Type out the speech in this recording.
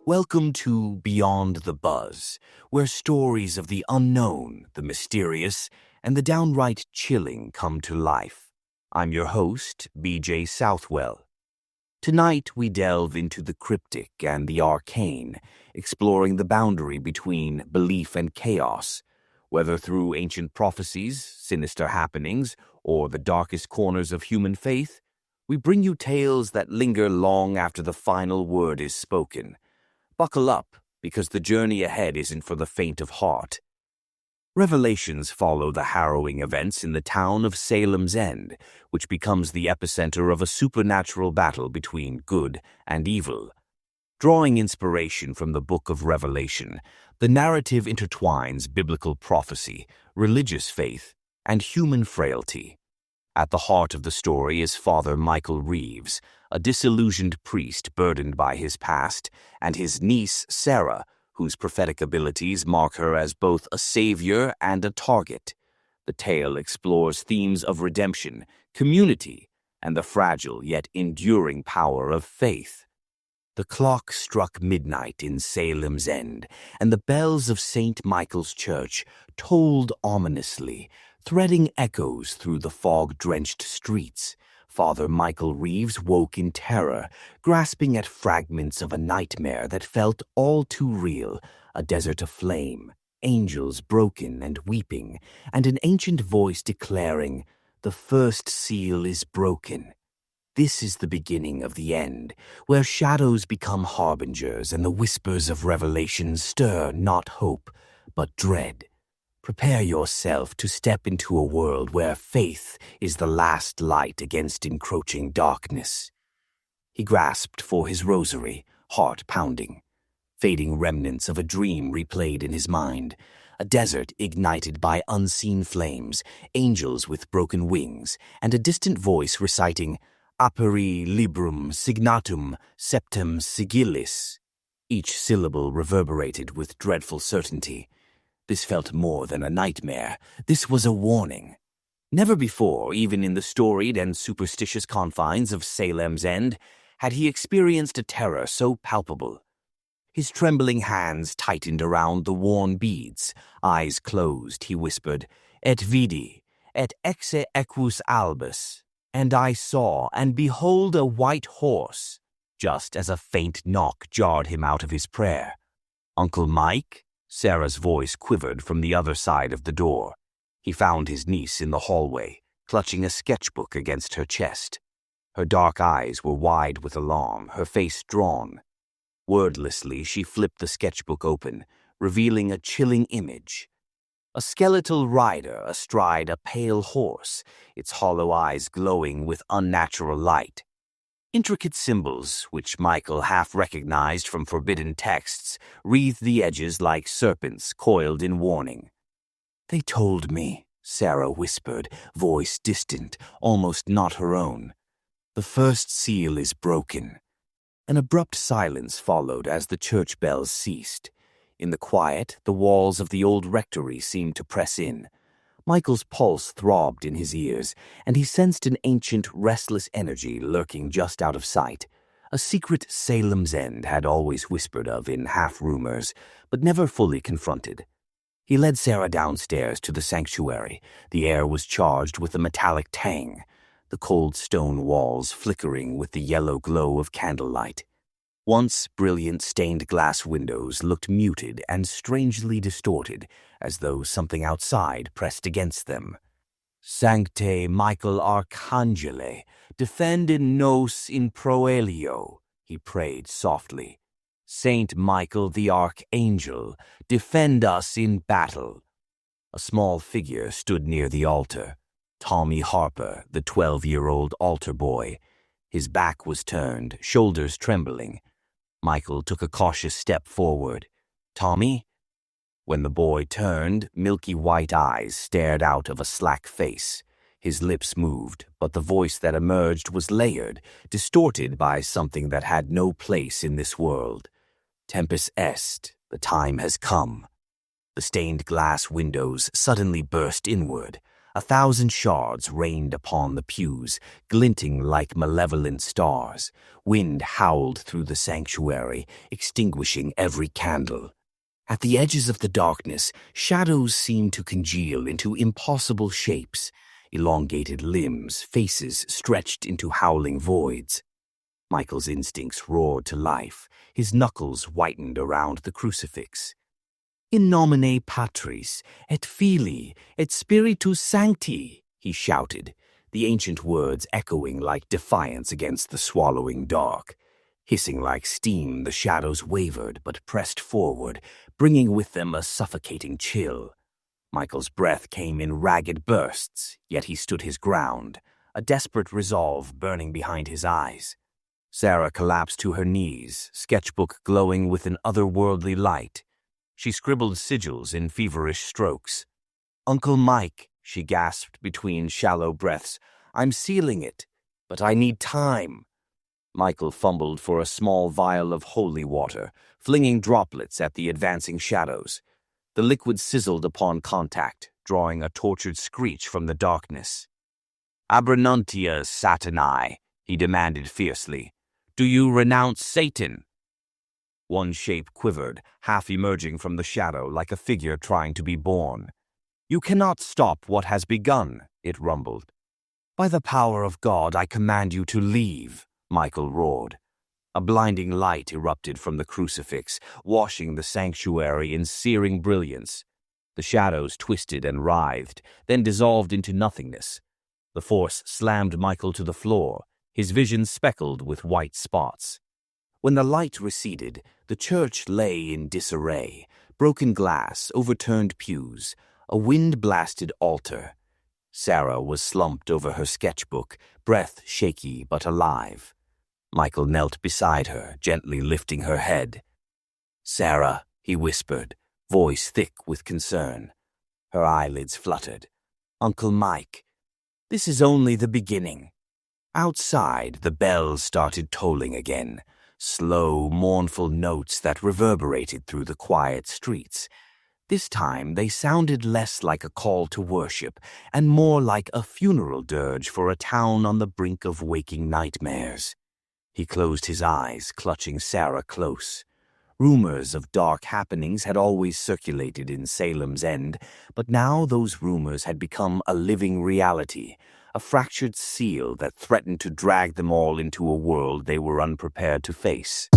Welcome to Beyond the Buzz, where stories of the unknown, the mysterious, and the downright chilling come to life. I'm your host, BJ Southwell. Tonight we delve into the cryptic and the arcane, exploring the boundary between belief and chaos. Whether through ancient prophecies, sinister happenings, or the darkest corners of human faith, we bring you tales that linger long after the final word is spoken. Buckle up, because the journey ahead isn't for the faint of heart. Revelations follow the harrowing events in the town of Salem's End, which becomes the epicenter of a supernatural battle between good and evil. Drawing inspiration from the Book of Revelation, the narrative intertwines biblical prophecy, religious faith, and human frailty. At the heart of the story is Father Michael Reeves, a disillusioned priest burdened by his past, and his niece Sarah, whose prophetic abilities mark her as both a savior and a target. The tale explores themes of redemption, community, and the fragile yet enduring power of faith. The clock struck midnight in Salem's End, and the bells of St. Michael's Church tolled ominously, threading echoes through the fog-drenched streets. Father Michael Reeves woke in terror, grasping at fragments of a nightmare that felt all too real, a desert aflame, angels broken and weeping, and an ancient voice declaring, "The first seal is broken." This is the beginning of the end, where shadows become harbingers and the whispers of revelation stir not hope, but dread. Prepare yourself to step into a world where faith is the last light against encroaching darkness. He grasped for his rosary, heart pounding. Fading remnants of a dream replayed in his mind. A desert ignited by unseen flames, angels with broken wings, and a distant voice reciting, "Aperi librum signatum septem sigillis." Each syllable reverberated with dreadful certainty. This felt more than a nightmare. This was a warning. Never before, even in the storied and superstitious confines of Salem's End, had he experienced a terror so palpable. His trembling hands tightened around the worn beads. Eyes closed, he whispered, "Et vidi, et exe equus albus." And I saw, and behold a white horse, just as a faint knock jarred him out of his prayer. "Uncle Mike?" Sarah's voice quivered from the other side of the door. He found his niece in the hallway, clutching a sketchbook against her chest. Her dark eyes were wide with alarm, her face drawn. Wordlessly, she flipped the sketchbook open, revealing a chilling image. A skeletal rider astride a pale horse, its hollow eyes glowing with unnatural light. Intricate symbols, which Michael half recognized from forbidden texts, wreathed the edges like serpents coiled in warning. "They told me," Sarah whispered, voice distant, almost not her own. "The first seal is broken." An abrupt silence followed as the church bells ceased. In the quiet, the walls of the old rectory seemed to press in. Michael's pulse throbbed in his ears, and he sensed an ancient, restless energy lurking just out of sight, a secret Salem's End had always whispered of in half-rumors, but never fully confronted. He led Sarah downstairs to the sanctuary. The air was charged with a metallic tang, the cold stone walls flickering with the yellow glow of candlelight. Once brilliant stained glass windows looked muted and strangely distorted, as though something outside pressed against them. "Sancte Michael Arcangele, defend in nos in proelio," he prayed softly. "Saint Michael the Archangel, defend us in battle." A small figure stood near the altar. Tommy Harper, the 12-year-old altar boy. His back was turned, shoulders trembling. Michael took a cautious step forward. "Tommy?" When the boy turned, milky white eyes stared out of a slack face. His lips moved, but the voice that emerged was layered, distorted by something that had no place in this world. "Tempus est, the time has come." The stained glass windows suddenly burst inward. 1,000 shards rained upon the pews, glinting like malevolent stars. Wind howled through the sanctuary, extinguishing every candle. At the edges of the darkness, shadows seemed to congeal into impossible shapes, elongated limbs, faces stretched into howling voids. Michael's instincts roared to life, his knuckles whitened around the crucifix. In nomine Patris, et Filii, et Spiritus Sancti, he shouted, the ancient words echoing like defiance against the swallowing dark. Hissing like steam, the shadows wavered but pressed forward, bringing with them a suffocating chill. Michael's breath came in ragged bursts, yet he stood his ground, a desperate resolve burning behind his eyes. Sarah collapsed to her knees, sketchbook glowing with an otherworldly light. She scribbled sigils in feverish strokes. "Uncle Mike," she gasped between shallow breaths, "I'm sealing it, but I need time." Michael fumbled for a small vial of holy water, flinging droplets at the advancing shadows. The liquid sizzled upon contact, drawing a tortured screech from the darkness. "Abranuntia Satani," he demanded fiercely. "Do you renounce Satan?" One shape quivered, half emerging from the shadow like a figure trying to be born. "You cannot stop what has begun," it rumbled. "By the power of God, I command you to leave," Michael roared. A blinding light erupted from the crucifix, washing the sanctuary in searing brilliance. The shadows twisted and writhed, then dissolved into nothingness. The force slammed Michael to the floor, his vision speckled with white spots. When the light receded, the church lay in disarray, broken glass, overturned pews, a wind-blasted altar. Sarah was slumped over her sketchbook, breath shaky but alive. Michael knelt beside her, gently lifting her head. "Sarah," he whispered, voice thick with concern. Her eyelids fluttered. "Uncle Mike, this is only the beginning." Outside, the bells started tolling again, slow, mournful notes that reverberated through the quiet streets. This time they sounded less like a call to worship and more like a funeral dirge for a town on the brink of waking nightmares. He closed his eyes, clutching Sarah close. Rumors of dark happenings had always circulated in Salem's End, but now those rumors had become a living reality, a fractured seal that threatened to drag them all into a world they were unprepared to face.